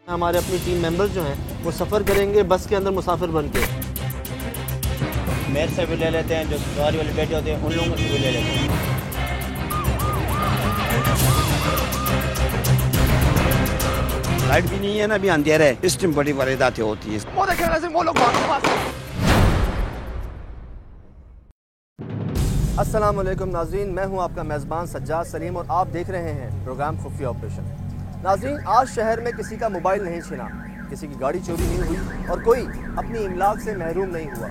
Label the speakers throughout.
Speaker 1: हमारे अपनी team members जो हैं वो सफ़र करेंगे बस के अंदर मुसाफिर बन के।
Speaker 2: मेरे से भी ले लेते हैं, जो सवारी वाले बैठे होते हैं उन लोगों से भी ले लेते हैं।
Speaker 3: लाइट भी नहीं है ना, अभी अंधेरा है, इस टाइम बड़ी वारदातें होती है।
Speaker 1: अस्सलाम वालेकुम नाज़रीन, मैं हूं आपका मेज़बान सज्जाद सलीम और आप देख रहे हैं प्रोग्राम खुफिया ऑपरेशन। नाज़रीन, आज शहर में किसी का मोबाइल नहीं छिना, किसी की गाड़ी चोरी नहीं हुई और कोई अपनी इमलाक से महरूम नहीं हुआ।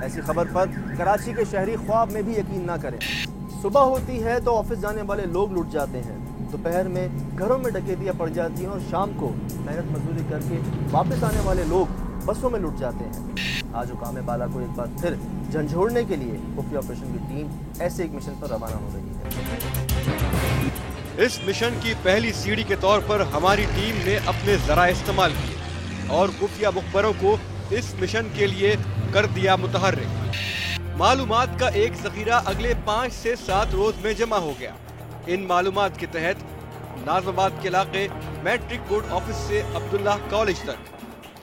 Speaker 1: ऐसी खबर पर कराची के शहरी ख्वाब में भी यकीन ना करें। सुबह होती है तो ऑफिस जाने वाले लोग लुट जाते हैं, दोपहर में घरों में डकैतियाँ पड़ जाती हैं और शाम को मेहनत मजदूरी करके वापस आने वाले लोग बसों में लुट जाते हैं। आज हुकाम बाला को एक बार फिर झंझोड़ने के लिए खुफिया ऑपरेशन की टीम ऐसे एक मिशन पर रवाना हो रही है।
Speaker 4: इस मिशन की पहली सीढ़ी के तौर पर हमारी टीम ने अपने जरा इस्तेमाल किए और खुफिया मुखबरों को इस मिशन के लिए कर दिया मुतहर्रिक। मालूमात का एक जखीरा अगले 5 से 7 रोज में जमा हो गया। इन मालूमात के तहत नाज़माबाद के इलाके मैट्रिक बोर्ड ऑफिस से अब्दुल्लाह कॉलेज तक,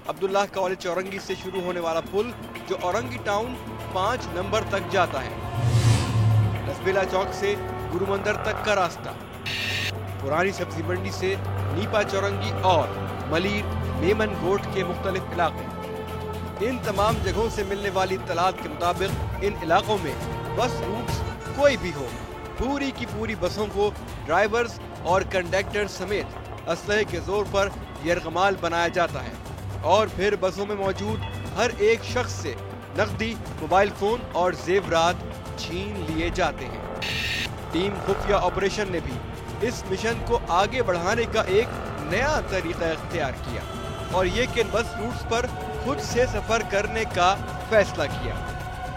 Speaker 4: अब्दुल्लाह कॉलेज चौरंगी से शुरू होने वाला पुल जो औरंगी टाउन 5 नंबर तक जाता है, रसबेला चौक से गुरुमंदिर तक का रास्ता, पुरानी सब्जी मंडी से नीपा चौरंगी और मलीर मेमन गोट के मुख्तलिफ इलाके। इन तमाम जगहों से मिलने वाली इत्तलात के मुताबिक इन इलाकों में बस रूट्स कोई भी हो, पूरी की पूरी बसों को ड्राइवर्स और कंडक्टर समेत असलहे के जोर पर यरगमाल बनाया जाता है और फिर बसों में मौजूद हर एक शख्स से नकदी, मोबाइल फोन और जेवरात छीन लिए जाते हैं। टीम खुफिया ऑपरेशन ने भी इस मिशन को आगे बढ़ाने का एक नया तरीका इख्तियार किया और ये कि बस रूट्स पर खुद से सफर करने का फैसला किया।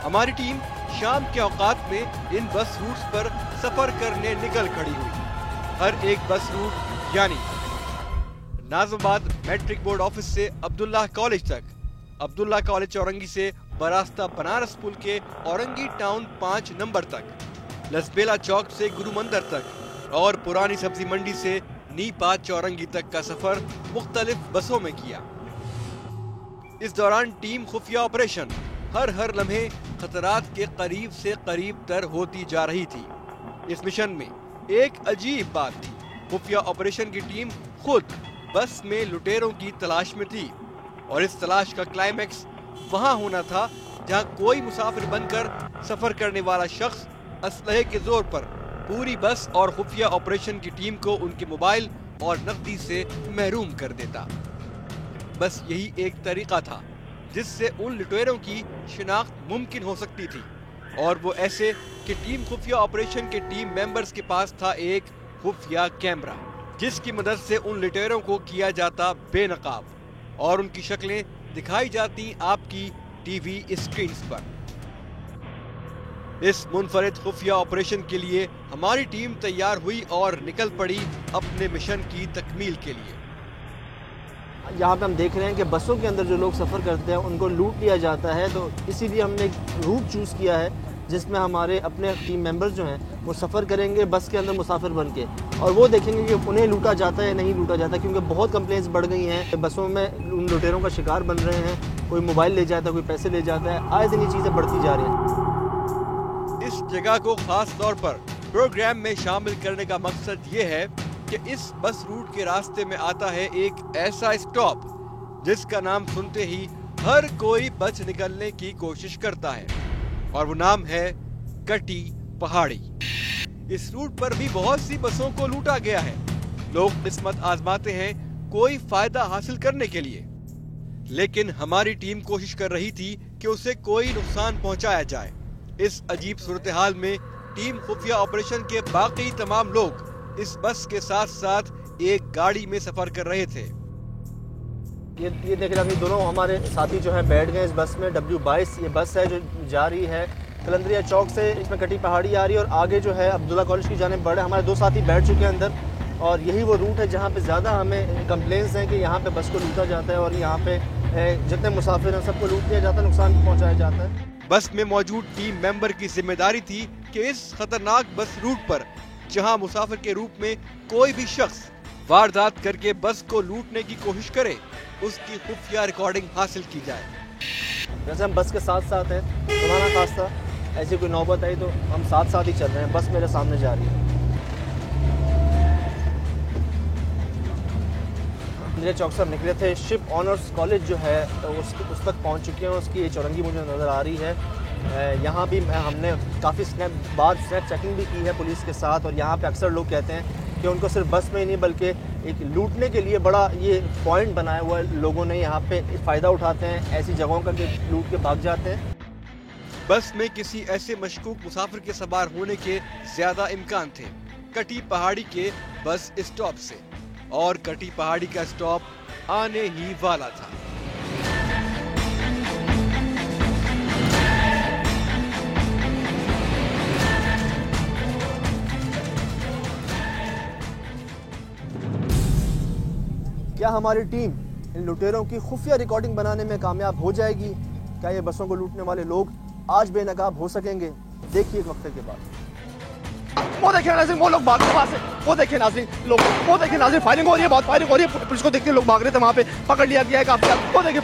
Speaker 4: हमारी टीम शाम के औकात में इन बस रूट्स पर सफर करने निकल खड़ी हुई। हर एक बस रूट यानी नाज़माबाद मैट्रिक बोर्ड ऑफिस से अब्दुल्लाह कॉलेज तक, अब्दुल्लाह कॉलेज चौरंगी से बरास्ता बनारस पुल के औरंगी टाउन 5 नंबर तक, लसबेला चौक से गुरुमंदिर तक और पुरानी सब्जी मंडी से नीपा चौरंगी तक का सफर मुख्तलिफ बसों में किया। इस दौरान टीम खुफिया ऑपरेशन हर लम्हे खतरात के करीब से करीब तर होती जा रही थी। इस मिशन में एक अजीब बात थी, खुफिया ऑपरेशन की टीम खुद बस में लुटेरों की तलाश में थी और इस तलाश का क्लाइमैक्स वहां होना था जहां कोई मुसाफिर बनकर सफर करने वाला शख्स असलहे के जोर पर पूरी बस और खुफिया ऑपरेशन की टीम को उनके मोबाइल और नकदी से महरूम कर देता। बस यही एक तरीका था जिससे उन लुटेरों की शिनाख्त मुमकिन हो सकती थी और वो ऐसे कि टीम खुफिया ऑपरेशन के टीम मेंबर्स के पास था एक खुफिया कैमरा जिसकी मदद से उन लुटेरों को किया जाता बेनकाब और उनकी शक्लें दिखाई जाती आपकी टीवी स्क्रीन पर। इस मुनफरिद खुफिया ऑपरेशन के लिए हमारी टीम तैयार हुई और निकल पड़ी अपने मिशन की तकमील के लिए।
Speaker 1: यहाँ पे हम देख रहे हैं कि बसों के अंदर जो लोग सफ़र करते हैं उनको लूट लिया जाता है, तो इसीलिए हमने एक रूट चूज़ किया है जिसमें हमारे अपने टीम मेंबर्स जो हैं वो सफ़र करेंगे बस के अंदर मुसाफिर बन के और वो देखेंगे कि उन्हें लूटा जाता है या नहीं लूटा जाता, क्योंकि बहुत कंप्लेंट्स बढ़ गई हैं। बसों में उन लुटेरों का शिकार बन रहे हैं, कोई मोबाइल ले जाता है, कोई पैसे ले जाता है, आए दिन ये चीज़ें बढ़ती जा रही हैं।
Speaker 4: इस जगह को खास तौर पर प्रोग्राम में शामिल करने का मकसद ये है कि इस बस रूट के रास्ते में आता है एक ऐसा स्टॉप जिसका नाम सुनते ही हर कोई बच निकलने की कोशिश करता है और वो नाम है कटी पहाड़ी। इस रूट पर भी बहुत सी बसों को लूटा गया है। लोग किस्मत आजमाते हैं कोई फायदा हासिल करने के लिए, लेकिन हमारी टीम कोशिश कर रही थी कि उसे कोई नुकसान पहुंचाया जाए। इस अजीब सूरत हाल में टीम खुफिया ऑपरेशन के बाकी तमाम लोग इस बस के साथ साथ एक गाड़ी में सफर कर रहे थे।
Speaker 1: ये देख रहे हैं, दोनों हमारे साथी जो है बैठ गए इस बस में। W22 ये बस है जो जा रही है कलंदरिया चौक से, इसमें कटी पहाड़ी आ रही है और आगे जो है अब्दुल्ला कॉलेज की जानिब बढ़े। हमारे 2 साथी बैठ चुके हैं अंदर और यही वो रूट है जहाँ पे ज़्यादा हमें कंप्लेंट्स हैं कि यहाँ पे बस को लूटा जाता है और यहाँ पे जितने मुसाफिर हैं सबको लूट दिया जाता है, नुकसान पहुँचाया जाता है।
Speaker 4: बस में मौजूद टीम मेंबर की जिम्मेदारी थी कि इस खतरनाक बस रूट पर जहां मुसाफिर के रूप में कोई भी शख्स वारदात करके बस को लूटने की कोशिश करे, उसकी खुफिया रिकॉर्डिंग हासिल की जाए।
Speaker 1: जैसे हम बस के साथ साथ हैं, खुदा ना खास्ता ऐसी कोई नौबत आई तो हम साथ साथ ही चल रहे हैं। बस मेरे सामने जा रही है। मेरे चौक से हम निकले थे, शिप ऑनर्स कॉलेज जो है उस तक पहुंच चुके हैं। उसकी चौरंगी मुझे नज़र आ रही है। यहाँ भी हमने काफ़ी बार स्नैप चेकिंग भी की है पुलिस के साथ। और यहाँ पे अक्सर लोग कहते हैं कि उनको सिर्फ बस में ही नहीं बल्कि एक लूटने के लिए बड़ा ये पॉइंट बनाया हुआ है। लोगों ने यहाँ पे फ़ायदा उठाते हैं ऐसी जगहों का कि लूट के भाग जाते हैं।
Speaker 4: बस में किसी ऐसे मशकूक मुसाफिर के सवार होने के ज्यादा इम्कान थे कटी पहाड़ी के बस स्टॉप से, और कटी पहाड़ी का स्टॉप आने ही वाला था।
Speaker 1: क्या हमारी टीम इन लुटेरों की खुफिया रिकॉर्डिंग बनाने में कामयाब हो जाएगी? क्या ये बसों को लूटने वाले लोग आज बेनकाब हो सकेंगे? देखिए एक वक्त के बाद। वो देखिए नाज़रीन, वो लोग भाग रहे वहाँ से। वो देखिए नाज़रीन, लोग वो देखिए नाज़रीन, फायरिंग हो रही है, बहुत फायरिंग हो रही है। पुलिस को देखते लोग भाग रहे थे, वहाँ पे पकड़ लिया गया है काफी। वो देखिए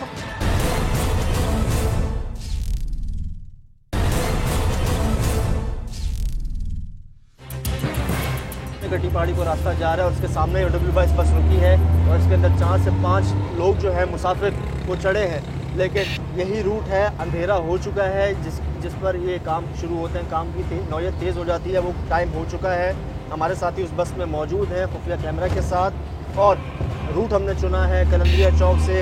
Speaker 1: कटी पहाड़ी को रास्ता जा रहा है और उसके सामने डब्ल्यू22 बस रुकी है और इसके अंदर 4 से 5 लोग जो है मुसाफिर वो चढ़े हैं। लेकिन यही रूट है, अंधेरा हो चुका है जिस पर ये काम शुरू होते हैं। काम की नौयत तेज़ हो जाती है, वो टाइम हो चुका है। हमारे साथी उस बस में मौजूद हैं खुफिया कैमरा के साथ। और रूट हमने चुना है कलंदरिया चौक से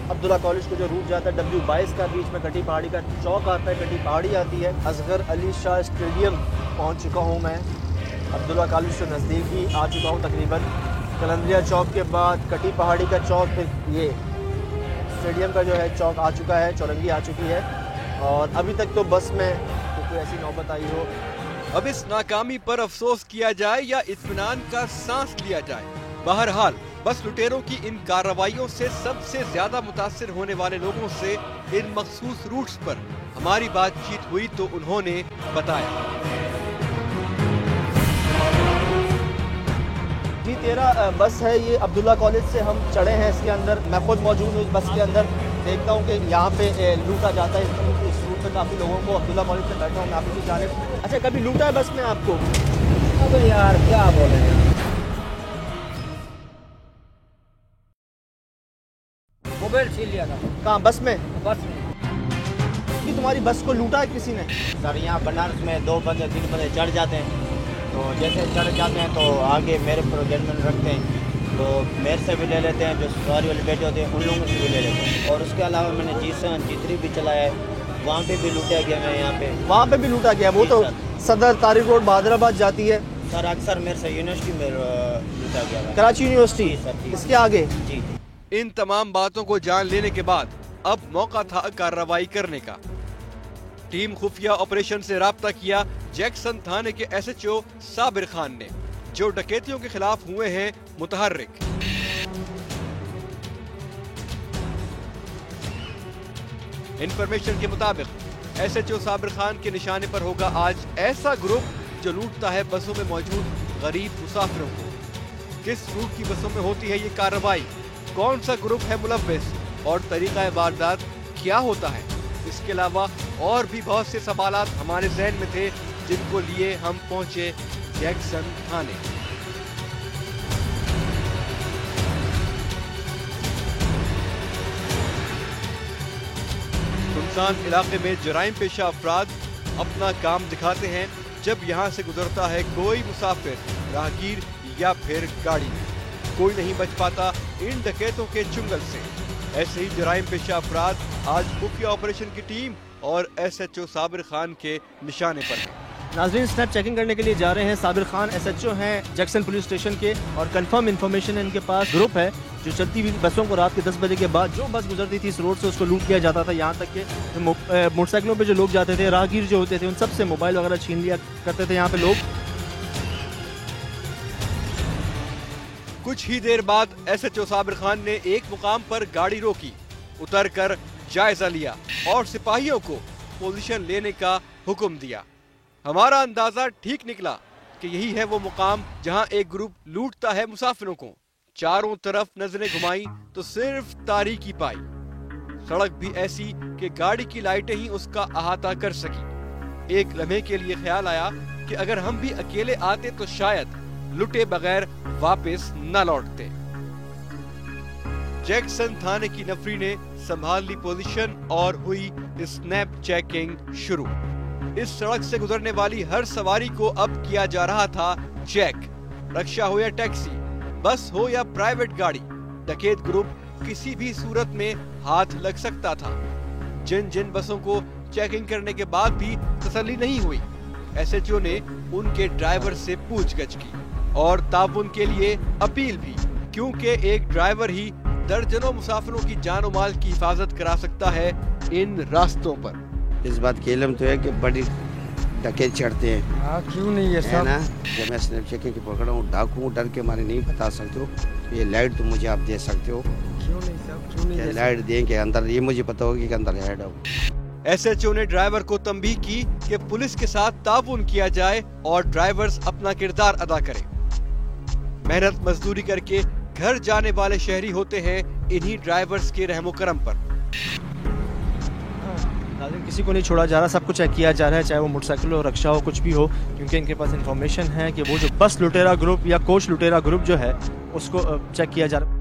Speaker 1: अब्दुल्ला कॉलेज को जो रूट जाता है W22 का, बीच में कटी पहाड़ी का चौक आता है, कटी पहाड़ी आती है। असगर अली शाह स्टेडियम पहुँच चुका हूँ मैं। अब्दुल्ला कॉलेज से नज़दीक ही आ चुका हूँ तकरीबन। कलंदरिया चौक के बाद कटी पहाड़ी का चौक, फिर ये स्टेडियम का जो है चौक आ चुका है, चौरंगी आ चुकी है। और अभी तक तो बस में तो कोई ऐसी नौबत आई हो।
Speaker 4: अब इस नाकामी पर अफसोस किया जाए या इत्मीनान का सांस लिया जाए, बहरहाल बस लुटेरों की इन कार्रवाइयों से सबसे ज्यादा मुतासिर होने वाले लोगों से इन मखसूस रूट्स पर हमारी बातचीत हुई तो उन्होंने बताया।
Speaker 1: जी 13 बस है ये, अब्दुल्ला कॉलेज से हम चढ़े हैं इसके अंदर। मैं खुद मौजूद हूँ इस बस के अंदर। देखता हूँ कि यहाँ पे लूटा जाता है इस रूट पे काफ़ी लोगों को। अब्दुल्ला कॉलेज से बैठा हूँ मैं आपकी जानिब। अच्छा, कभी लूटा है बस में आपको?
Speaker 5: अब यार क्या बोले यार, मोबाइल छीन लिया था।
Speaker 1: कहाँ, बस में?
Speaker 5: बस में
Speaker 1: कि तुम्हारी बस को लूटा है किसी ने?
Speaker 2: सर यहाँ बनारस में 2 बंदे 3 बंदे चढ़ जाते हैं, तो जैसे चढ़ जाते हैं तो आगे मेरे पर गनमैन रखते हैं, तो मेरे से भी ले लेते हैं। जो सवारी वाले बैठे होते हैं उन लोगों से भी ले लेते हैं। और उसके अलावा मैंने G7 G3 भी चलाया है, वहाँ पे भी लूटा गया। मैं यहाँ पे
Speaker 1: वहाँ पे भी लूटा गया? वो तो सदर तारिक रोड बहादुराबाद जाती है
Speaker 2: सर। अक्सर मेरे से यूनिवर्सिटी में लूटा गया है,
Speaker 1: कराची यूनिवर्सिटी।
Speaker 2: जी सर, जी।
Speaker 1: इसके आगे
Speaker 2: जी।
Speaker 4: इन तमाम बातों को जान लेने के बाद अब मौका था कार्रवाई करने का। टीम खुफिया ऑपरेशन से राब्ता किया जैक्सन थाने के SHO साबिर खान ने, जो डकैतियों के खिलाफ हुए हैं मुतहर्रिक। इंफॉर्मेशन के मुताबिक SHO साबिर खान के निशाने पर होगा आज ऐसा ग्रुप जो लूटता है बसों में मौजूद गरीब मुसाफिरों को। किस रूट की बसों में होती है ये कार्रवाई, कौन सा ग्रुप है मुलव्विस और तरीका वारदात क्या होता है, इसके अलावा और भी बहुत से सवालात हमारे ज़हन में थे, जिनको लिए हम पहुंचे जैक्सन थाने। सुनसान इलाके में जराइम पेशा अफराद अपना काम दिखाते हैं जब यहाँ से गुजरता है कोई मुसाफिर, राहगीर या फिर गाड़ी। कोई नहीं बच पाता इन डकैतों के चुंगल से। ऐसे ही जराइम पेशा अफराद आज खुफिया ऑपरेशन की टीम और SHO साबिर खान के निशाने पर हैं।
Speaker 1: नाज़रीन, स्नैप चेकिंग करने के लिए जा रहे हैं। साबिर खान SHO हैं जैक्सन पुलिस स्टेशन के और कंफर्म इन्फॉर्मेशन है इनके पास। ग्रुप है जो चलती हुई बसों को रात के 10 बजे के बाद जो बस गुजरती थी इस रोड से उसको लूट किया जाता था। यहाँ तक कि मोटरसाइकिलों पे जो लोग जाते थे, राहगीर जो होते थे, उन सब से मोबाइल वगैरह छीन लिया करते थे यहाँ पे लोग।
Speaker 4: कुछ ही देर बाद SHO साबिर खान ने एक मुकाम पर गाड़ी रोकी, उतरकर जायजा लिया और सिपाहियों को पोजीशन लेने का हुक्म दिया। हमारा अंदाजा ठीक निकला कि यही है वो मुकाम जहां एक ग्रुप लूटता है मुसाफिरों को। चारों तरफ नजरें घुमाई तो सिर्फ तारीकी पाई। सड़क भी ऐसी कि गाड़ी की लाइटें ही उसका अहाता कर सकी। एक लम्हे के लिए ख्याल आया कि अगर हम भी अकेले आते तो शायद लुटे बगैर वापस न लौटते। जैक्सन थाने की नफरी ने संभाल ली पोजीशन और हुई स्नैप चेकिंग शुरू। इस सड़क से गुजरने वाली हर सवारी को अब किया जा रहा था चेक। रिक्शा हो या टैक्सी, बस हो या प्राइवेट गाड़ी, डकैत ग्रुप किसी भी सूरत में हाथ लग सकता था। जिन जिन बसों को चेकिंग करने के बाद भी तसल्ली नहीं हुई, एसएचओ ने उनके ड्राइवर से पूछगछ की और ताउन के लिए अपील भी, क्योंकि एक ड्राइवर ही दर्जनों मुसाफिरों की जान माल की हिफाजत करा सकता है इन रास्तों पर।
Speaker 3: इस बात की इल्म तो है कि बड़ी डकैत चढ़ते हैं।
Speaker 5: हाँ क्यों नहीं है
Speaker 3: है ना, जब मैं स्नैप चेकिंग की पकड़ा हूँ, डाकू डर के मारे नहीं बता सकते हो। ये लाइट तो मुझे आप दे सकते हो,
Speaker 5: क्यों नहीं सब क्यों नहीं
Speaker 3: लाइट देंगे अंदर, ये मुझे पता होगी कि अंदर है।
Speaker 4: एसएचओ ने ड्राइवर को तंबीह की कि पुलिस के साथ ताउन किया जाए और ड्राइवर्स अपना किरदार अदा करें। मेहनत मजदूरी करके घर जाने वाले शहरी होते हैं इन्हीं ड्राइवर्स के रहमो करम पर।
Speaker 1: नाज़रीन, किसी को नहीं छोड़ा जा रहा, सब कुछ चेक किया जा रहा है, चाहे वो मोटरसाइकिल हो, रिक्शा हो, कुछ भी हो, क्योंकि इनके पास इंफॉर्मेशन है कि वो जो बस लुटेरा ग्रुप या कोच लुटेरा ग्रुप जो है उसको चेक किया जा रहा है।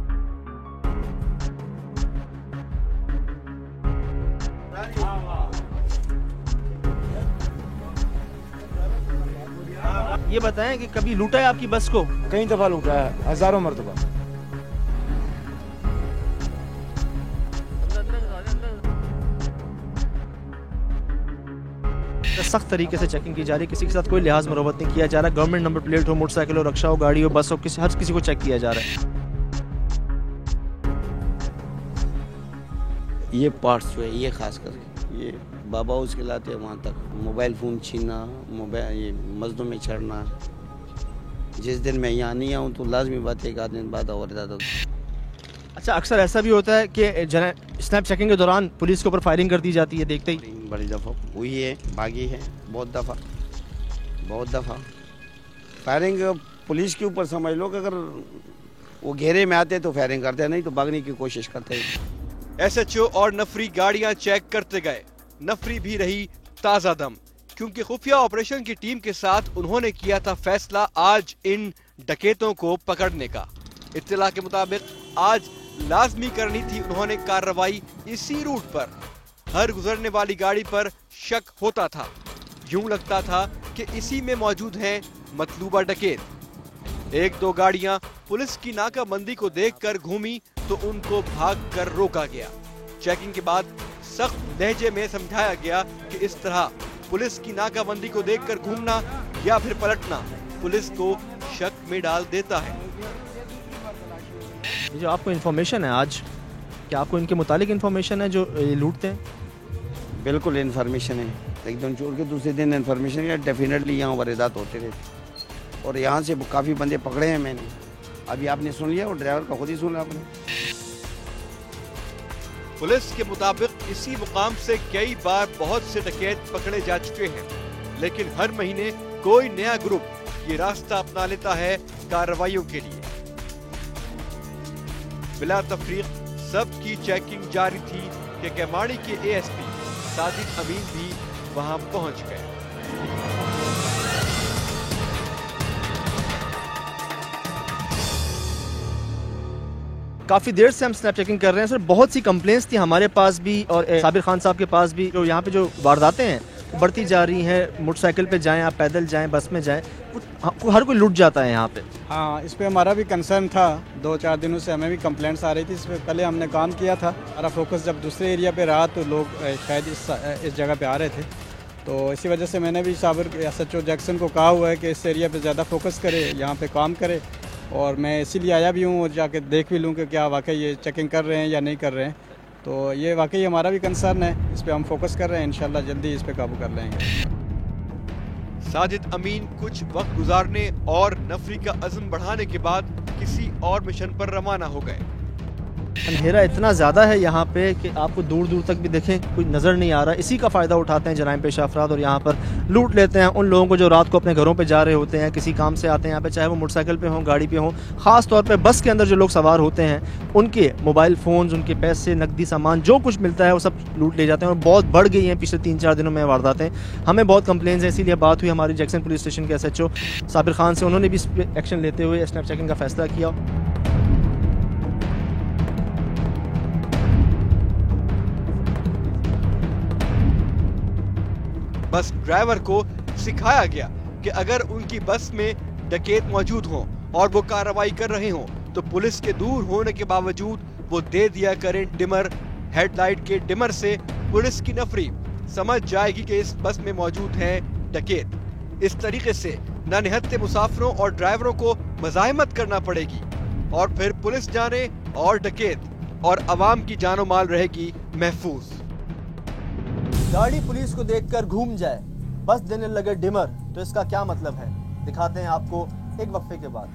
Speaker 1: ये बताएं कि कभी लूटा है आपकी बस को?
Speaker 6: कई दफा लूटा है, हजारों मरतबा।
Speaker 1: सख्त तरीके से चेकिंग की जा रही है, किसी के साथ कोई लिहाज मरोबत नहीं किया जा रहा। गवर्नमेंट नंबर प्लेट हो, मोटरसाइकिल हो, रिक्शा हो, गाड़ी हो, बस हो, हर किसी को चेक किया जा रहा है।
Speaker 3: ये पार्ट्स जो है, ये खास करके ये बाबा उसके लाते हैं वहाँ तक। मोबाइल फ़ोन छीनना, मोबाइल ये मस्जिदों में चढ़ना। जिस दिन मैं यहाँ नहीं आऊँ तो लाजमी बात है, एक आध दिन बाद और ज़्यादा।
Speaker 1: अच्छा, अक्सर ऐसा भी होता है कि स्नैप चेकिंग के दौरान पुलिस के ऊपर फायरिंग कर दी जाती है देखते ही।
Speaker 3: बड़ी दफ़ा हुई है, भागी है, बहुत दफ़ा फायरिंग पुलिस के ऊपर। समझ लो कि अगर वो घेरे में आते तो फायरिंग करते हैं, नहीं तो भागने की कोशिश करते हैं।
Speaker 4: एसएचओ और नफरी गाड़ियां चेक करते गए। नफरी भी रही ताजा दम, क्योंकि खुफिया ऑपरेशन की टीम के साथ उन्होंने किया था फैसला आज इन डकैतों को पकड़ने का। इत्तला के मुताबिक आज लाजमी करनी थी उन्होंने कार्रवाई इसी रूट पर। हर गुजरने वाली गाड़ी पर शक होता था, यूं लगता था कि इसी में मौजूद हैं मतलूबा डकैत। एक दो गाड़ियां पुलिस की नाकाबंदी को देखकर घूमी तो उनको भागकर रोका गया। चेकिंग के बाद सख्त लहजे में समझाया गया कि इस तरह पुलिस की नाकाबंदी को देखकर घूमना या फिर पलटना पुलिस को शक में डाल देता है।
Speaker 1: ये जो आपको इन्फॉर्मेशन है आज, क्या आपको इनके मुतालिक इन्फॉर्मेशन है जो ये लूटते हैं?
Speaker 3: बिल्कुल इन्फॉर्मेशन है, एक दिन छोड़ के दूसरे दिन इन्फॉर्मेशन है। डेफिनेटली यहाँ वारदात होते रहते और यहाँ से काफ़ी बंदे पकड़े हैं मैंने। अभी आपने सुन लिया और ड्राइवर का खुद ही सुना आपने।
Speaker 4: पुलिस के मुताबिक इसी मुकाम से कई बार बहुत से डकैत पकड़े जा चुके हैं, लेकिन हर महीने कोई नया ग्रुप ये रास्ता अपना लेता है कार्रवाइयों के लिए। बिला तफरीक सबकी चेकिंग जारी थी कि केमाड़ी के एएसपी साजिद अमीन भी वहां पहुंच गए।
Speaker 1: काफ़ी देर से हम स्नैप चेकिंग कर रहे हैं सर। बहुत सी कंप्लेंट्स थी हमारे पास भी और साबिर खान साहब के पास भी। जो यहाँ पे जो वारदातें हैं बढ़ती जा रही हैं, मोटरसाइकिल पे जाएं, आप पैदल जाएं, बस में जाएं, हर कोई लूट जाता है यहाँ पे।
Speaker 6: हाँ, इस पे हमारा भी कंसर्न था। 2-4 दिनों से हमें भी कंप्लेंट्स आ रही थी। इस पे पहले हमने काम किया था। हमारा फोकस जब दूसरे एरिया पे रहा तो लोग शायद इस जगह पे आ रहे थे, तो इसी वजह से मैंने भी साबिर एसएचओ जैक्सन को कहा हुआ है कि इस एरिया पे ज़्यादा फोकस करे, यहाँ पे काम करे। और मैं इसीलिए आया भी हूँ, जाके देख भी लूँ कि क्या वाकई ये चेकिंग कर रहे हैं या नहीं कर रहे हैं। तो ये वाकई हमारा भी कंसर्न है, इस पे हम फोकस कर रहे हैं। इंशाल्लाह जल्दी इस पे काबू कर लेंगे।
Speaker 4: साजिद अमीन कुछ वक्त गुजारने और नफरी का अज़्म बढ़ाने के बाद किसी और मिशन पर रवाना हो गए।
Speaker 1: अंधेरा इतना ज़्यादा है यहाँ पे कि आपको दूर दूर तक भी देखें कोई नज़र नहीं आ रहा। इसी का फ़ायदा उठाते हैं जराइम पेशा अफराद और यहाँ पर लूट लेते हैं उन लोगों को जो रात को अपने घरों पे जा रहे होते हैं, किसी काम से आते हैं यहाँ पे, चाहे वो मोटरसाइकिल पे हों, गाड़ी पे हों। ख़ास तौर पे बस के अंदर जो लोग सवार होते हैं उनके मोबाइल फ़ोन्स, उनके पैसे, नकदी सामान जो कुछ मिलता है वो सब लूट ले जाते हैं और बहुत बढ़ गई हैं पिछले 3-4 दिनों में वारदातें। हमें बहुत कंप्लेंट्स हैं, इसीलिए बात हुई हमारी जैक्सन पुलिस स्टेशन के SHO साबिर खान से। उन्होंने भी इस पर एक्शन लेते हुए स्नैप चेकिंग का फैसला किया।
Speaker 4: बस ड्राइवर को सिखाया गया कि अगर उनकी बस में डकैत मौजूद हों और वो कार्रवाई कर रहे हों तो पुलिस के दूर होने के बावजूद वो दे दिया करें डिमर। हेडलाइट के डिमर से पुलिस की नफरी समझ जाएगी कि इस बस में मौजूद है डकैत। इस तरीके से ननिहत्ते मुसाफिरों और ड्राइवरों को मज़ाहमत करना पड़ेगी और फिर पुलिस जाने और डकैत और अवाम की जानो माल रहेगी महफूज।
Speaker 1: गाड़ी पुलिस को देखकर घूम जाए, बस देने लगे डिमर, तो इसका क्या मतलब है? दिखाते हैं आपको एक वक्फे के बाद।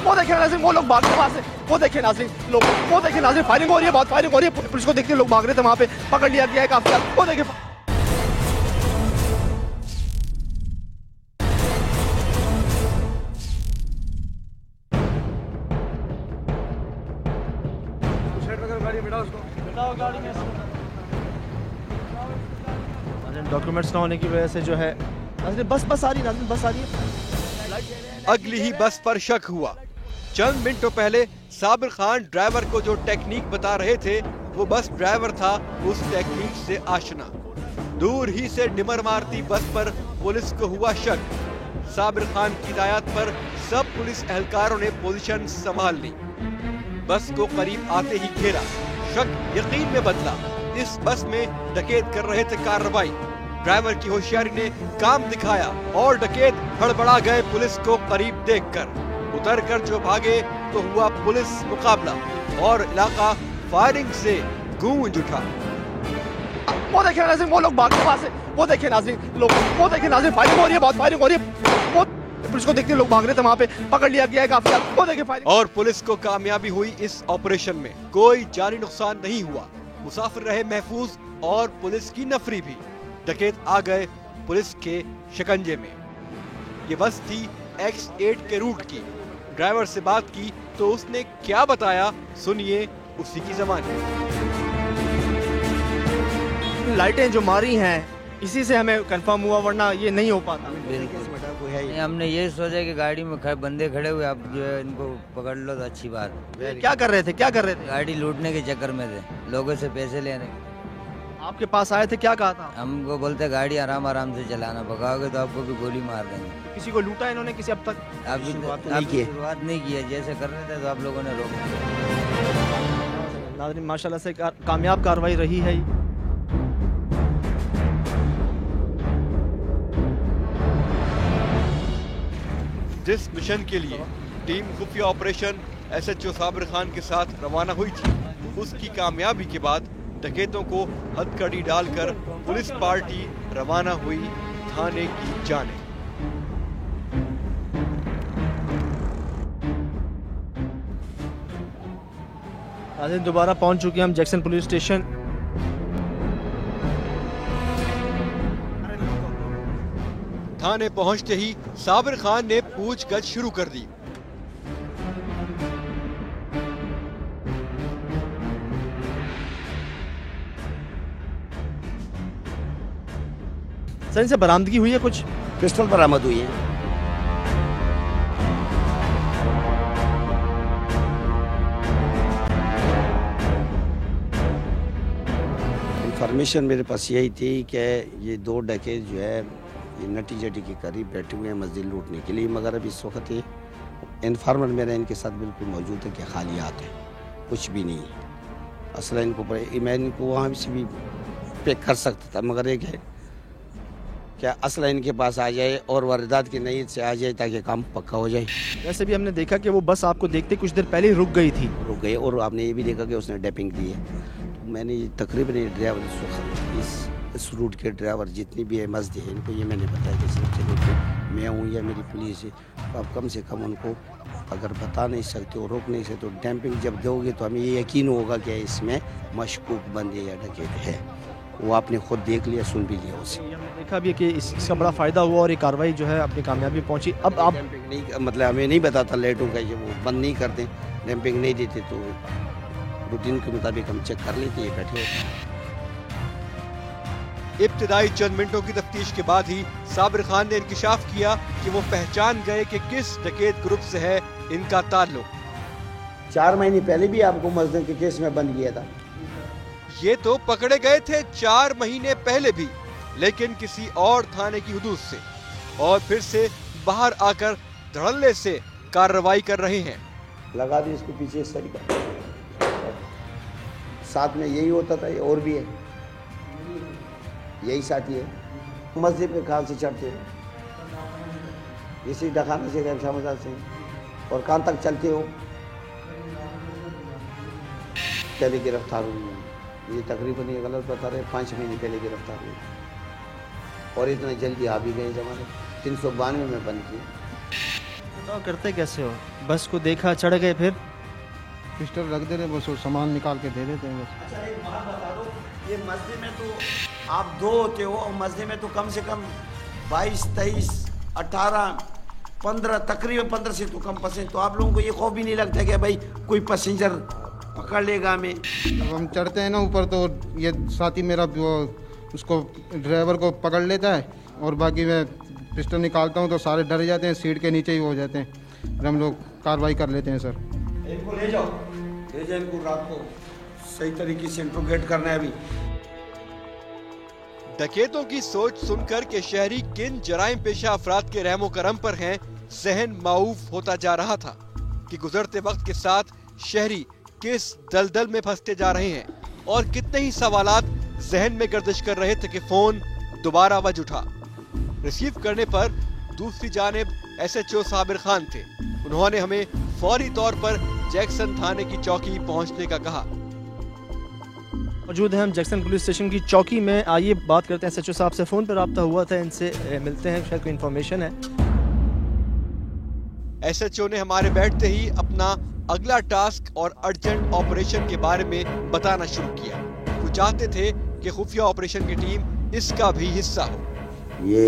Speaker 1: वो देखिए नाज़रीन, वो लोग भाग रहे वहां से। वो देखिए नाज़रीन, लोग, वो देखिए नाज़रीन, फायरिंग हो रही है, बहुत फायरिंग हो रही है। पुलिस को देखते लोग भाग रहे थे, वहां पे पकड़ लिया गया है काफी। वो देखिए डॉक्यूमेंट्स ना होने की वजह से जो है बस आ रही है, बस आ रही है।
Speaker 4: अगली ही बस पर शक हुआ। चंद मिनटों पहले साबिर खान ड्राइवर को जो टेक्निक बता रहे थे वो बस ड्राइवर था उस टेक्निक से आशना। दूर ही से डिमर मारती बस पर पुलिस को हुआ शक। साबिर खान की हिदायत पर सब पुलिस एहलकारों ने पोजीशन संभाल ली। बस को करीब आते ही घेरा, शक यकीन में बदला। इस बस में डकैत कर रहे थे कार्रवाई। ड्राइवर की होशियारी ने काम दिखाया और डकैत हड़बड़ा गए पुलिस को करीब देखकर। उतरकर जो भागे तो हुआ पुलिस मुकाबला और इलाका फायरिंग से गूंज उठा।
Speaker 1: वो देखिए नाज़रीन, वो लोग भाग रहे वहां से। वो देखिए नाज़रीन, लोग, वो देखिए नाज़रीन, फायरिंग हो रही है, बहुत फायरिंग हो रही है। वो पुलिस को देखते लोग भाग रहे थे, वहां पे पकड़ लिया गया है काफी। वो देखिए फायरिंग।
Speaker 4: और पुलिस को कामयाबी हुई इस ऑपरेशन में। कोई जानी नुकसान नहीं हुआ, मुसाफिर रहे महफूज और पुलिस की नफरी भी। डकैत आ गए पुलिस के शिकंजे में। ये बस थी X8 के रूट की। ड्राइवर से बात की तो उसने क्या बताया, सुनिए उसी की ज़बानी।
Speaker 1: लाइटें जो मारी हैं इसी से हमें कंफर्म हुआ, वरना ये नहीं हो पाता।
Speaker 7: नहीं, हमने ये सोचा कि गाड़ी में बंदे खड़े हुए, आप जो है इनको पकड़ लो तो अच्छी बात।
Speaker 1: क्या कर रहे थे, क्या कर रहे थे?
Speaker 7: गाड़ी लूटने के चक्कर में थे, लोगों से पैसे लेने।
Speaker 1: आपके पास आए थे, क्या कहा था?
Speaker 7: हमको बोलते गाड़ी आराम आराम से चलाना, भगाओगे तो आपको भी गोली मार देंगे।
Speaker 1: किसी को लूटा इन्होंने, किसी अब तक?
Speaker 7: अभी शुरुआत नहीं की है, जैसे कर रहे थे तो आप लोगों ने रोक दिया।
Speaker 1: नाज़रीन माशाल्लाह से कामयाब कार्रवाई रही है।
Speaker 4: जिस मिशन के लिए टीम खुफिया ऑपरेशन SHO साबिर खान के साथ रवाना हुई थी, उसकी कामयाबी के बाद डकैतों को हथकड़ी डालकर पुलिस पार्टी रवाना हुई थाने की जाने।
Speaker 1: आज दोबारा पहुंच चुके हैं हम जैक्सन पुलिस स्टेशन।
Speaker 4: थाने पहुंचते ही साबिर खान ने पूछगछ शुरू कर दी।
Speaker 1: सर, इनसे बरामदगी हुई है कुछ?
Speaker 3: पिस्टल बरामद हुई है। इंफॉर्मेशन मेरे पास यही थी कि ये दो डकैत जो है ये नटी जटी के करीब बैठे हुए हैं मस्जिद लूटने के लिए, मगर अब इस वक्त ये इन्फॉर्मर मेरा इनके साथ बिल्कुल मौजूद है कि खालियात है, कुछ भी नहीं है। असल इनको मैं इनको वहाँ से भी पैक कर सकता था, मगर एक है क्या असल इनके पास आ जाए और वारदात की नीयत से आ जाए ताकि काम पक्का हो जाए।
Speaker 1: वैसे भी हमने देखा कि वो बस आपको देखते कुछ देर पहले ही रुक गई थी।
Speaker 3: रुक गए और आपने ये भी देखा कि उसने डैपिंग दी है। तो मैंने तकरीबन ड्राइवर इस रूट के ड्राइवर जितनी भी है मस्जिद है, इनको ये मैंने बताया कि सिर्फ चलो मैं हूँ या मेरी पुलिस है, तो आप कम से कम उनको अगर बता नहीं सकते हो, रोक नहीं सकते, तो डैम्पिंग जब दोगे तो हमें ये यकीन होगा कि इसमें मशकूक बंदे या डकैत है। वो आपने खुद देख लिया, सुन भी लिया उसे।
Speaker 1: हमने देखा भी है कि इसका बड़ा फ़ायदा हुआ और ये कार्रवाई जो है अपनी कामयाबी पहुंची। अब आप
Speaker 3: डैम्पिंग नहीं, मतलब हमें नहीं बताता लाइटों का, जब वो बंद नहीं करते, डैम्पिंग नहीं देते, तो रूटीन के मुताबिक हम चेक कर लेते, ये बैठे होते।
Speaker 4: इब्तिदाई चंद मिनटों की तफ्तीश के बाद ही साबिर खान ने इंकिशाफ किया कि वो पहचान गए कि किस डकैत ग्रुप से है इनका ताल्लुक।
Speaker 3: 4 महीने पहले भी आपको मजदूर के केस में बंद किया था।
Speaker 4: ये तो पकड़े गए थे 4 महीने पहले भी, लेकिन किसी और थाने की हुदूद से, और फिर से बाहर आकर धड़ल्ले से कार्रवाई कर रहे हैं।
Speaker 3: लगा दी इसको पीछे इस तरीका, साथ में यही होता था, ये और भी है, यही साथी है। मस्जिद पे कहाँ से चढ़ते हो, इसी डखाने से गए शामजाद से, और कहाँ तक चलते हो। पहले गिरफ्तार हुई, ये तकरीबन ये गलत बता रहे, 5 महीने पहले गिरफ्तार हुई, और इतना जल्दी आ भी गए जमाने। 392 में बंद किए।
Speaker 1: तो करते कैसे हो? बस को देखा, चढ़ गए, फिर
Speaker 5: पिस्टल रख दे रहे, बस वो सामान निकाल के दे देते हैं बस।
Speaker 3: अच्छा एक बात बता दो, ये मस्जिद में तो आप 2 होते हो, और मस्जिद में तो कम से कम 22, 23, 18, 15, तकरीबन 15 से तो कम पैसेंजर, तो आप लोगों को ये खौफ भी नहीं लगता कि भाई कोई पैसेंजर पकड़ लेगा हमें?
Speaker 5: जब हम चढ़ते हैं ना ऊपर, तो ये साथी मेरा वो उसको ड्राइवर को पकड़ लेता है, और बाकी मैं पिस्टल निकालता हूँ तो सारे डर जाते हैं, सीट के नीचे ही हो जाते हैं, फिर हम लोग कार्रवाई कर लेते हैं। सर
Speaker 3: इनको ले जाओ, इनको रात को सही तरीके से इंट्रोगेट करना है। अभी
Speaker 4: डकैतों की सोच सुनकर के शहरी किन जराइम पेशा अफराद के रहमो करम पर हैं, जहन माऊफ होता जा रहा था कि गुजरते वक्त के साथ शहरी किस दलदल में फंसते जा रहे हैं, और कितने ही सवालात जहन में गर्दिश कर रहे थे कि फोन दोबारा बज उठा। रिसीव करने पर दूसरी जानिब SHO साबिर खान थे। उन्होंने हमें फौरी तौर पर जैक्सन थाने की चौकी पहुंचने का कहा।
Speaker 1: मौजूद हैं हम जैक्सन पुलिस स्टेशन की चौकी में। आइए बात करते हैं SHO साहब से। फ़ोन पर रब्ता हुआ था, इनसे मिलते हैं, शायद कोई इन्फॉर्मेशन है।
Speaker 4: SHO ने हमारे बैठते ही अपना अगला टास्क और अर्जेंट ऑपरेशन के बारे में बताना शुरू किया। वो चाहते थे कि खुफिया ऑपरेशन की टीम इसका भी हिस्सा हो।
Speaker 3: ये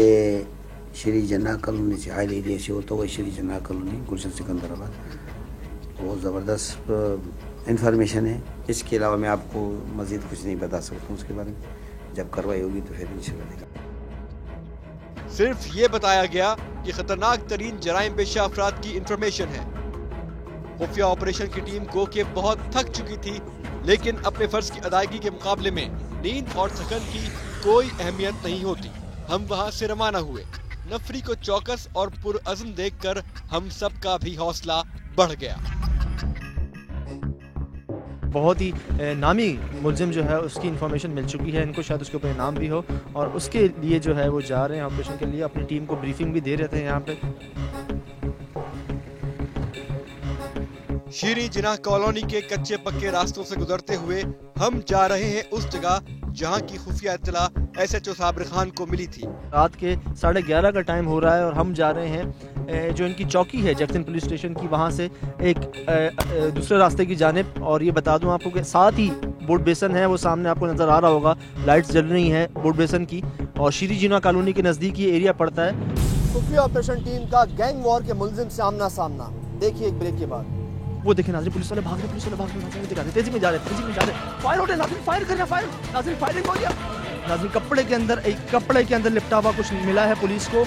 Speaker 3: श्री जना कॉलोनी से हाई एरिया से होता हुआ श्री जना कॉलोनी, गुलशन सिकंदराबाद, बहुत ज़बरदस्त इंफॉर्मेशन है। इसके अलावा मैं आपको मज़ीद कुछ नहीं बता सकता हूँ उसके बारे में। जब कार्रवाई होगी तो फिर इंशाल्लाह देगा।
Speaker 4: सिर्फ ये बताया गया कि खतरनाक तरीन जराइम पेशा अफराद की इंफॉर्मेशन है। खुफिया ऑपरेशन की टीम को के बहुत थक चुकी थी, लेकिन अपने फर्ज की अदायगी के मुकाबले में नींद और थकन की कोई अहमियत नहीं होती। हम वहाँ से रवाना हुए। नफरी को चौकस और पुरअज़्म देखकर हम सब का भी हौसला बढ़ गया।
Speaker 1: बहुत ही नामी मुलजिम जो है उसकी इन्फॉर्मेशन मिल चुकी है, इनको शायद उसके ऊपर इनाम भी हो, और उसके लिए जो है वो जा रहे हैं ऑपरेशन के लिए। अपनी टीम को ब्रीफिंग भी दे रहे थे यहाँ पे।
Speaker 4: शीरी जिना कॉलोनी के कच्चे पक्के रास्तों से गुजरते हुए हम जा रहे हैं उस जगह जहां की खुफिया इत्तला SHO साबिर खान को मिली थी।
Speaker 1: रात के 11:30 का टाइम हो रहा है और हम जा रहे हैं जो इनकी चौकी है जैक्सन पुलिस स्टेशन की, वहां से एक दूसरे रास्ते की जानिब। और ये बता दूं आपको कि साथ ही बोट बेसन है, वो सामने आपको नजर आ रहा होगा, लाइट्स जल रही हैं बोट बेसन की, और शीरी जिना कॉलोनी के नज़दीक ये एरिया पड़ता है। खुफिया ऑपरेशन टीम का गैंग वॉर के मुलजिम से आमना सामना। देखिए एक ब्रेक के बाद वो देखें नाज़रीन, पुलिस वाले भाग रहे, तेजी में जा रहे, फायर होते नाज़रीन, फायर कर रहे हैं, फायर नाज़रीन, फायरिंग हो गया नाज़रीन। कपड़े के अंदर लिपटा हुआ कुछ मिला है पुलिस को।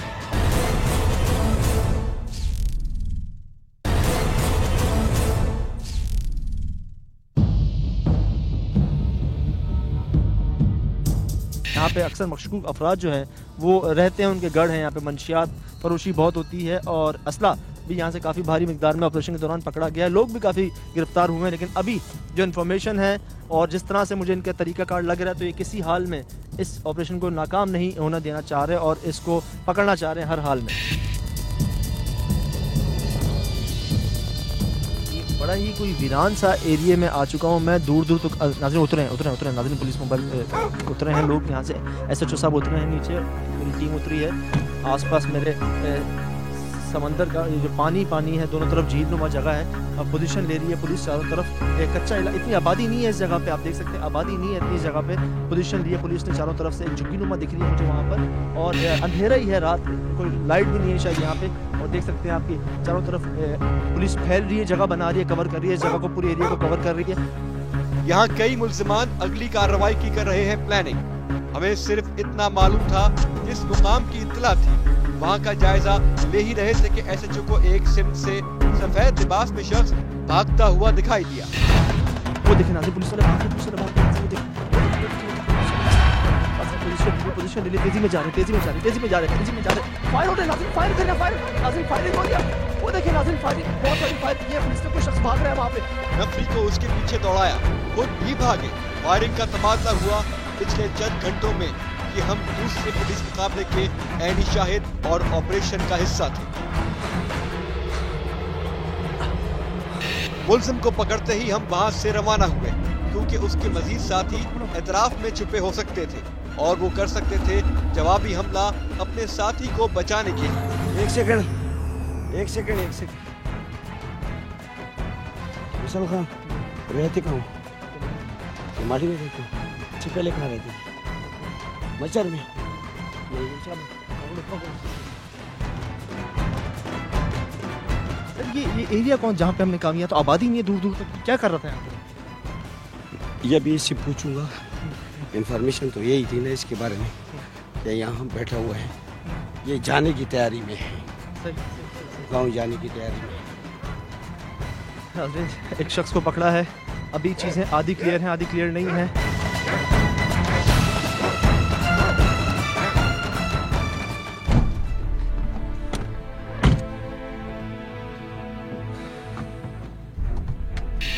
Speaker 1: यहाँ पे अक्सर मशकूक अफराद जो हैं वो रहते हैं, उनके गढ़ हैं यहाँ पे। मंशियात फरोशी बहुत होती है, और असला भी यहाँ से काफ़ी भारी मिकदार में ऑपरेशन के दौरान पकड़ा गया है। लोग भी काफ़ी गिरफ्तार हुए हैं, लेकिन अभी जो इन्फॉर्मेशन है और जिस तरह से मुझे इनका तरीका कार लग रहा है, तो ये किसी हाल में इस ऑपरेशन को नाकाम नहीं होना देना चाह रहे और इसको पकड़ना चाह रहे हैं हर हाल में। बड़ा ही कोई वीरान सा एरिया में आ चुका हूँ मैं। दूर दूर तक नाज़रीन उतरे हैं नाज़रीन, पुलिस मोबाइल उतरे हैं लोग यहाँ से। SHO साहब उतरे हैं नीचे, मेरी टीम उतरी है। आसपास मेरे समंदर का ये जो पानी है, दोनों तरफ झीलनुमा जगह है। अब पोजीशन ले रही है पुलिस चारों तरफ। एक कच्चा इतनी आबादी नहीं है इस जगह पे, आप देख सकते हैं आबादी नहीं है इतनी जगह पे। पोजीशन ली है पुलिस ने चारों तरफ से। एक झुग्गीनुमा दिख रही है मुझे वहाँ पर, और अंधेरा ही है, रात कोई लाइट भी नहीं है शायद यहाँ पे। और देख सकते हैं आपकी चारों तरफ पुलिस फैल रही है, जगह बना रही है, कवर कर रही है इस जगह को, पूरे एरिया को कवर कर रही है।
Speaker 4: यहाँ कई मुल्जिमान अगली कार्रवाई की कर रहे हैं प्लानिंग। हमें सिर्फ इतना मालूम था, जिस मुकाम की इत्तला थी वहाँ का जायजा ले ही रहे थे कि SHO को एक सिम से सफेद लिबास में शख्स भागता हुआ दिखाई दिया।
Speaker 1: वो देखे नाज़रीन, पुलिस वाले भाग रहे, पोजीशन ले ली, तेजी में जा रहे, फायर हो रहे नाज़रीन, फायर करना, नाज़रीन फायरिंग हो रही है। वो देखिए नाज़रीन, फायरिंग, बहुत सारी फायर की है पुलिस ने, कोई शख्स भाग रहा है वहाँ पे।
Speaker 4: नफरी को उसके पीछे दौड़ाया, खुद भी भागे। फायरिंग का तबादला हुआ पिछले चंद घंटों में। ये हम दूसरे पुलिस मुकाबले के ऐनी शाहिद और ऑपरेशन का हिस्सा थे। मुल्जिम को पकड़ते ही हम वहां से रवाना हुए, क्योंकि उसके मजीद साथी एतराफ में छुपे हो सकते थे और वो कर सकते थे जवाबी हमला अपने साथी को बचाने के लिए।
Speaker 3: एक सेकंड विशाल खान, रहते कहाँ हो? माटी में रहते हो? इससे पहले कहाँ रहते? मच्छर में?
Speaker 1: सर ये एरिया कौन, जहाँ पे हमने काम किया तो आबादी नहीं है दूर दूर तक, क्या कर रहा था यहाँ पे?
Speaker 3: ये भी इससे पूछूंगा। इन्फॉर्मेशन तो यही थी ना इसके बारे में, कि यहाँ हम बैठा हुआ है, ये जाने की तैयारी में है, गाँव जाने की तैयारी में।
Speaker 1: एक शख्स को पकड़ा है, अभी चीज़ें आधी क्लियर हैं, आधी क्लियर नहीं है।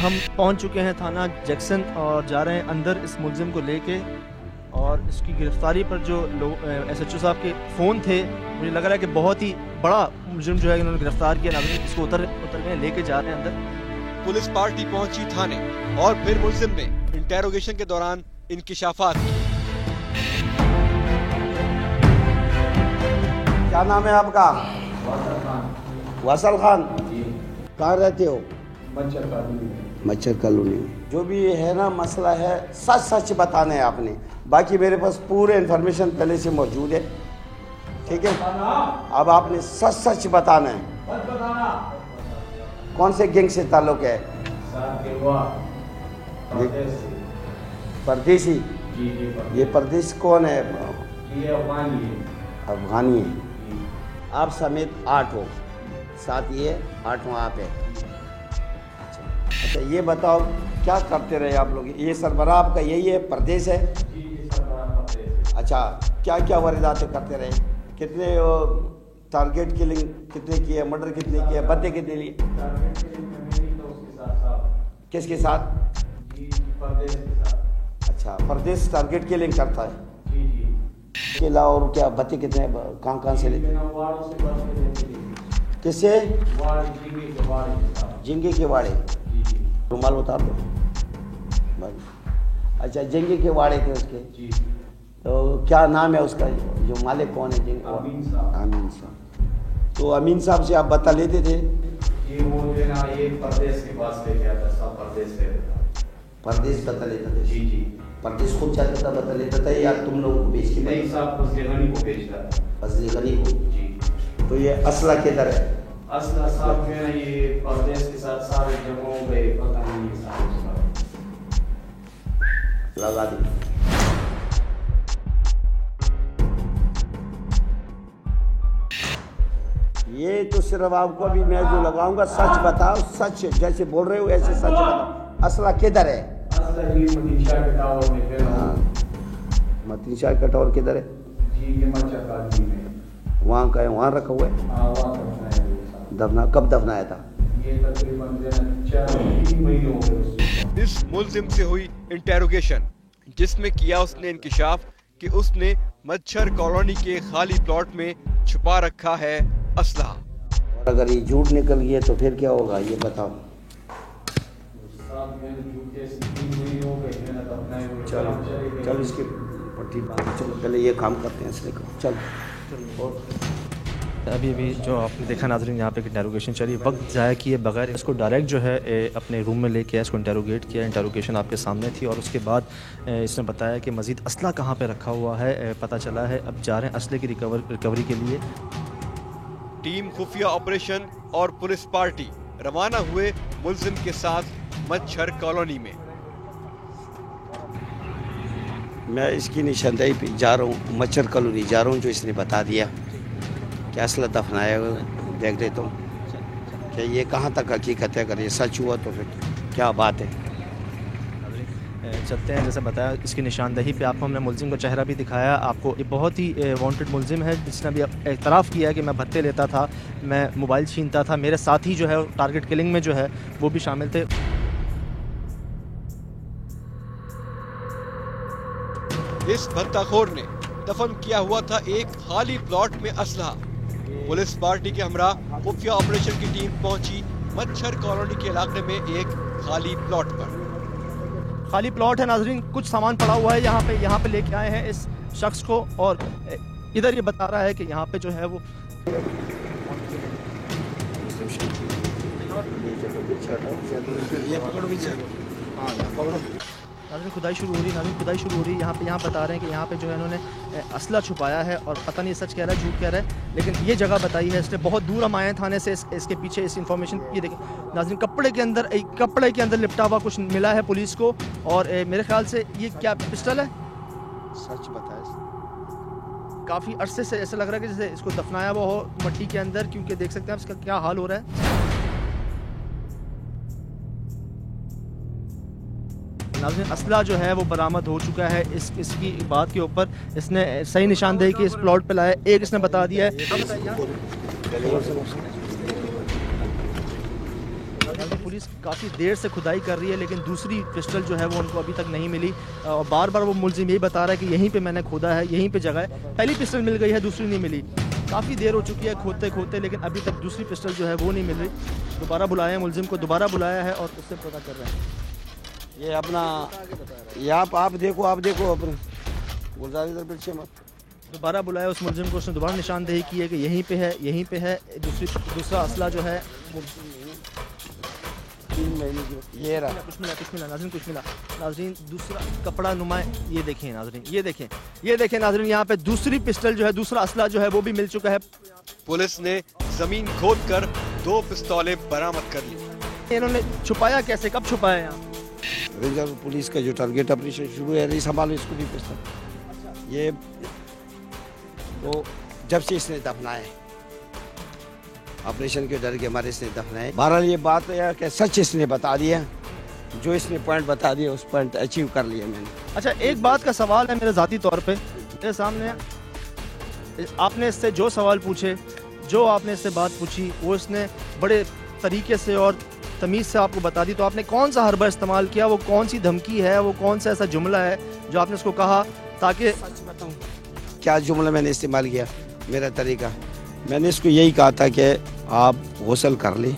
Speaker 1: हम पहुंच चुके हैं थाना जैक्सन और जा रहे हैं अंदर इस मुलजिम को लेके। और इसकी गिरफ्तारी पर जो लोग SHO साहब के फ़ोन थे, मुझे लग रहा है कि बहुत ही बड़ा मुलजिम जो है इन्होंने गिरफ्तार किया। नाज़रीन इसको उतर गए, लेके जा रहे हैं अंदर।
Speaker 4: पुलिस पार्टी पहुंची थाने और फिर मुल्जिम ने इंटेरोगेशन के दौरान इंकिशाफात की।
Speaker 3: क्या नाम है आपका? वासल खान। कहाँ रहते हो? मच्छर कॉलोनी में। जो भी है ना मसला है, सच सच बताना है आपने। बाकी मेरे पास पूरे इन्फॉर्मेशन पहले से मौजूद है, ठीक है? अब आपने सच सच बताना है। कौन से गैंग से ताल्लुक है? परदेसी। ये परदेश कौन है? अफगानी है। आप समेत 8 हो, साथ ये 8वां आप है। अच्छा ये बताओ क्या करते रहे आप लोग? ये सरबराह आपका यही है, प्रदेश है? अच्छा क्या क्या वारदातें करते रहे? कितने टारगेट किलिंग कितने किए, मर्डर कितने किए, बंदे कितने लिए? किसके साथ? अच्छा प्रदेश टारगेट किलिंग करता है। इसके अलावा और क्या बत्ती कितने, कहाँ से लेते? किससे? जिंगे के वाड़े। रुमाल बता दो। अच्छा जिंगे के वाड़े थे उसके, तो क्या नाम है उसका, जो मालिक कौन है? अमीन साहब। तो अमीन साहब से आप बता लेते थे?
Speaker 8: ये वो जो ना ये परदेश के पास लेके आता था, परदेश से
Speaker 3: परदेश बता लेता था?
Speaker 8: जी
Speaker 3: परदेश खुद जाता था, बता लेता था या तुम लोगों को बेच के?
Speaker 8: नहीं साहब, फजले गनी को बेचता था।
Speaker 3: फजले गनी को?
Speaker 8: जी।
Speaker 3: तो ये असला किधर है?
Speaker 8: असला साहब जो है ना ये परदेश के साथ सारे जगहों पे पता नहीं है साहब।
Speaker 3: लगा दी। ये तो सिर्फ आपको अभी मैं जो लगाऊंगा सच बताओ, सच जैसे बोल रहे हो ऐसे सच बताओ। असला किधर है?
Speaker 8: असला जी मतीन शाह के टावर में फिर।
Speaker 3: मतीन शाह का टावर किधर है?
Speaker 8: जी ये मच्छर कॉलोनी में।
Speaker 3: वहाँ का है, वहाँ रखा हुआ है?
Speaker 8: हाँ वहाँ दफनाया।
Speaker 3: दफना कब दफनाया था?
Speaker 8: ये तकरीबन 4-3 महीने हो गए।
Speaker 4: इस मुल्जिम से हुई इंटेरोगेशन, जिसमें किया उसने इंकिशाफ कि उसने मच्छर कॉलोनी के खाली प्लॉट में छुपा रखा है असला।
Speaker 3: और अगर ये झूठ निकल गया तो फिर क्या होगा ये बताओ? चलो इसकी पट्टी बांध, चलो पहले ये काम करते हैं इसलिए। चलो
Speaker 1: अभी जो आपने देखा नाज़रीन, यहाँ पे इंटेरोगेशन चली, वक्त ज़ाया किए बगैर इसको डायरेक्ट जो है अपने रूम में लेके इसको इंटेरोगेट किया। इंटेरोगेशन आपके सामने थी और उसके बाद इसने बताया कि मज़ीद असला कहाँ पे रखा हुआ है पता चला है। अब जा रहे हैं असले की रिकवरी के लिए।
Speaker 4: टीम खुफिया ऑपरेशन और पुलिस पार्टी रवाना हुए मुल्जिम के साथ मच्छर कॉलोनी में।
Speaker 3: मैं इसकी निशानदेही पे जा रहा हूँ, मच्छर कॉलोनी जा रहा हूँ, जो इसने बता दिया कि असला दफनाया हुआ। देख लेता हूँ कि ये कहाँ तक हकीकत है। अगर ये सच हुआ तो फिर क्या बात है।
Speaker 1: चलते हैं। जैसे बताया, इसकी निशानदेही पे आपको हमने मुल्जिम का चेहरा भी दिखाया। आपको ये बहुत ही वांटेड मुल्जिम है, जिसने भी एतराफ़ किया है कि मैं भत्ते लेता था, मैं मोबाइल छीनता था। मेरे साथी जो है टारगेट किलिंग में जो है वो भी शामिल थे।
Speaker 4: इस भत्ताखोर ने दफन किया हुआ था एक खाली प्लॉट में असलहा। पुलिस पार्टी के हमरा खुफिया ऑपरेशन की टीम पहुंची मच्छर कॉलोनी के इलाके में एक खाली प्लॉट पर।
Speaker 1: खाली प्लॉट है नाजरीन, कुछ सामान पड़ा हुआ है यहाँ पे लेके आए हैं इस शख्स को। और इधर ये बता रहा है कि यहाँ पे जो है वो नाज़रीन खुदाई शुरू हो रही। यहाँ बता रहे हैं कि यहाँ पे जो है इन्होंने असला छुपाया है और पता नहीं सच कह रहा है झूठ कह रहा है, लेकिन ये जगह बताई है इसने। बहुत दूर हम आए हैं थाने से, इसके पीछे इस इंफॉर्मेशन। ये देखें नाज़रीन, कपड़े के अंदर लिपटा हुआ कुछ मिला है पुलिस को। और मेरे ख्याल से ये क्या पिस्टल है,
Speaker 3: सच बताया।
Speaker 1: काफ़ी अरसे से ऐसा लग रहा है कि जैसे इसको दफनाया हुआ हो मट्टी के अंदर, क्योंकि देख सकते हैं आप इसका क्या हाल हो रहा है। नाज़रीन असला जो है वो बरामद हो चुका है। इसकी बात के ऊपर इसने सही निशानदेही की, इस प्लॉट पे लाया। एक इसने बता दिया है। पुलिस काफ़ी देर से खुदाई कर रही है, लेकिन दूसरी पिस्टल जो है वो उनको अभी तक नहीं मिली। और बार बार वो मुल्जिम यही बता रहा है कि यहीं पे मैंने खोदा है, यहीं पे जगह है। पहली पिस्टल मिल गई है, दूसरी नहीं मिली। काफ़ी देर हो चुकी है खोदते, लेकिन अभी तक दूसरी पिस्टल जो है वो नहीं मिल रही। दोबारा बुलाया है मुल्जिम को, दोबारा बुलाया है और उससे पता कर रहे हैं।
Speaker 3: ये अपना आप देखो अपना गुलजार इधर पीछे मत।
Speaker 1: दोबारा बुलाया उस मुल्जिम को, उसने दोबारा निशानदेही की है कि यहीं पे है। दूसरा असला जो है
Speaker 3: 3 महीने की ये रहा।
Speaker 1: कुछ मिला नाज़रीन दूसरा कपड़ा नुमा। ये देखें नाज़रीन, ये देखें नाज़रीन, यहाँ पे दूसरी पिस्टल जो है, दूसरा असला जो है वो भी मिल चुका है।
Speaker 4: पुलिस ने जमीन खोदकर 2 पिस्तौलें बरामद कर ली।
Speaker 1: इन्होंने छुपाया कैसे, कब छुपाया यहाँ?
Speaker 3: रिजर्व पुलिस का जो टारगेट ऑपरेशन शुरू है, संभालो इसको भी पिस्तौल। ये तो जब से इसने दफनाया, ऑपरेशन के डर के हमारे इसने दफनाए। बहरहाल ये बात है कि सच इसने बता दिया, जो इसने पॉइंट बता दिया उस पॉइंट अचीव कर लिया मैंने।
Speaker 1: अच्छा, एक बात का सवाल है मेरे ज़ाती तौर पे मेरे सामने। आपने इससे जो सवाल पूछे, जो आपने इससे बात पूछी, वो इसने बड़े तरीके से और तमीज़ से आपको बता दी। तो आपने कौन सा हरबा इस्तेमाल किया, वो कौन सी धमकी है, वो कौन सा ऐसा जुमला है जो आपने उसको कहा, ताकि
Speaker 3: सच बताऊं क्या जुमला मैंने इस्तेमाल किया, मेरा तरीका। मैंने इसको यही कहा था कि आप गौसल कर ले,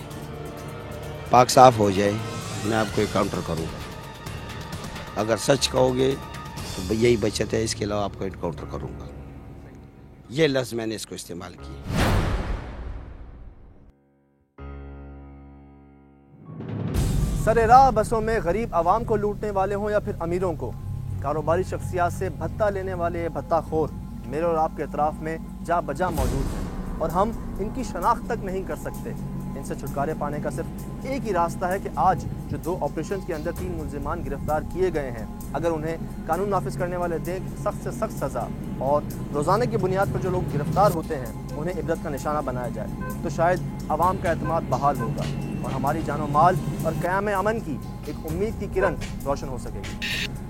Speaker 3: पाक साफ हो जाए, मैं आपको एक काउंटर करूँगा। अगर सच कहोगे तो यही बचत है, इसके अलावा आपको एनकाउंटर करूँगा। ये लफ्ज़ मैंने इसको इस्तेमाल किया।
Speaker 1: सरे राह बसों में गरीब आवाम को लूटने वाले हों या फिर अमीरों को, कारोबारी शख्सियात से भत्ता लेने वाले ये भत्ताखोर मेरे और आपके अतराफ़ में जा बजा मौजूद हैं और हम इनकी शनाख्त तक नहीं कर सकते। इनसे छुटकारे पाने का सिर्फ एक ही रास्ता है कि आज जो 2 ऑपरेशन के अंदर 3 मुल्जिमान गिरफ्तार किए गए हैं, अगर उन्हें कानून नाफिज करने वाले दें सख्त से सख्त सज़ा और रोज़ाना की बुनियाद पर जो लोग गिरफ्तार होते हैं उन्हें इबरत का निशाना बनाया जाए, तो शायद आवाम का एतमाद बहाल होगा और हमारी जानो माल और क़याम अमन की एक उम्मीद की किरण रोशन हो सकेगी।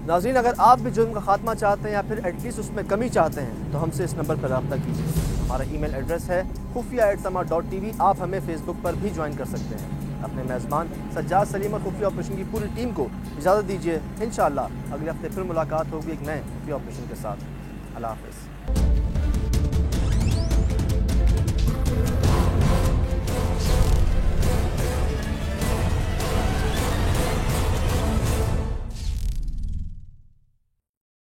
Speaker 1: नाज़रीन, अगर आप भी जुर्म का खात्मा चाहते हैं या फिर एटलीस्ट उसमें कमी चाहते हैं तो हमसे इस नंबर पर रब्ता कीजिए। हमारा ईमेल एड्रेस है खुफिया@sama.tv। आप हमें फेसबुक पर भी ज्वाइन कर सकते हैं। अपने मेज़बान सज्जाद सलीम और खुफिया ऑपरेशन की पूरी टीम को इजाज़त दीजिए। इंशाअल्लाह अगले हफ्ते फिर मुलाकात होगी एक नए खुफिया ऑपरेशन के साथ। अल्लाह हाफ़िज़।